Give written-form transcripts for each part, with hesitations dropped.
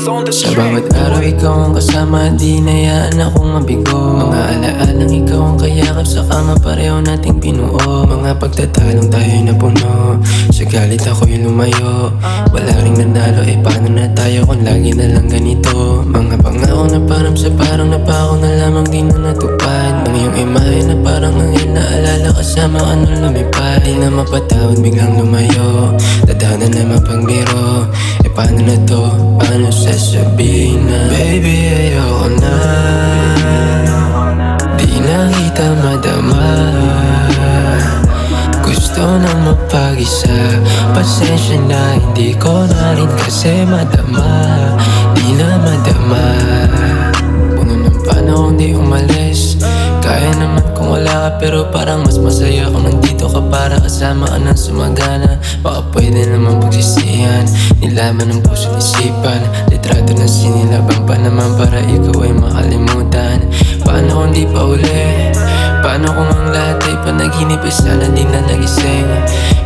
Sa bawat araw ikaw ang kasama, di nayaan akong mabigo. Mga alaalang ikaw ang kayakap sa kama, pareho nating pinuo. Mga pagtatalong tayo'y napuno, sa galit ako'y lumayo. Wala ring nanalo, paano na tayo kung lagi na lang ganito? Mga pangako na parang sa parang napako na lamang di na natupad. Ang iyong imahe na parang anghel na alala kasama ka nung lumipad. Di na mapatawad, biglang lumayo, tadhana na mapagbiro. Paano na to? Paano sasabihin na baby ayoko na, di na kita madama. Gusto nang mapag-isa, pasensya na hindi ko na rin kasi madama. Di na madama, puno ng panahon di umalis. Kaya naman kung wala ka, pero parang mas masaya kung nandito ka para kasama ka ng sumagana. Baka pwede naman pagsisihan, nilaman ng puso't isipan. Litrato na sinilabang pa naman para ikaw ay makalimutan. Paano kung di pa uli? Paano kung ang lahat ay panaginip, sana di na nagising?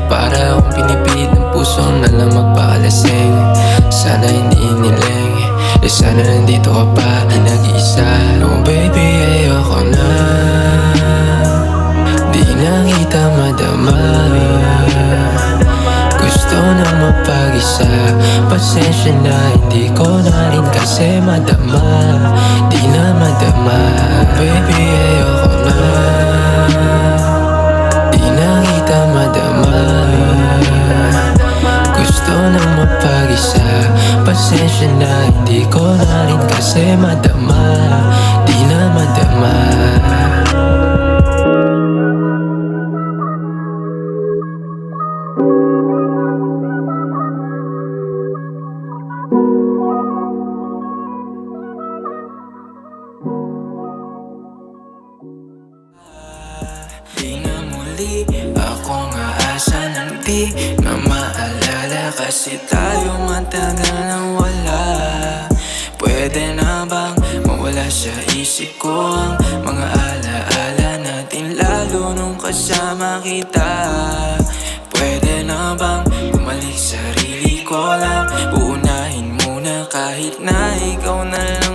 Para akong pinipilit ng puso na lang magpakalasing. Sana hindi iniling, sana nandito ka pa, di nag-iisa. Oh baby ayoko na, di na kita madama. Gusto nang mapag-isa, pasensya na hindi ko na rin kasi madama. Di na madama, baby ayoko na, di na kita madama. Gusto nang mapag-isa, pasensya na hindi ko na rin kasi madama. Di na madama. Di na muli akong aasa ng di na maalala, kasi tayo matagal nang wala. Pwede na bang mawala sa isip ko ang mga alaala natin, lalo nung kasama kita? Pwede na bang bumalik sarili ko lang, uunahin muna kahit na ikaw na lang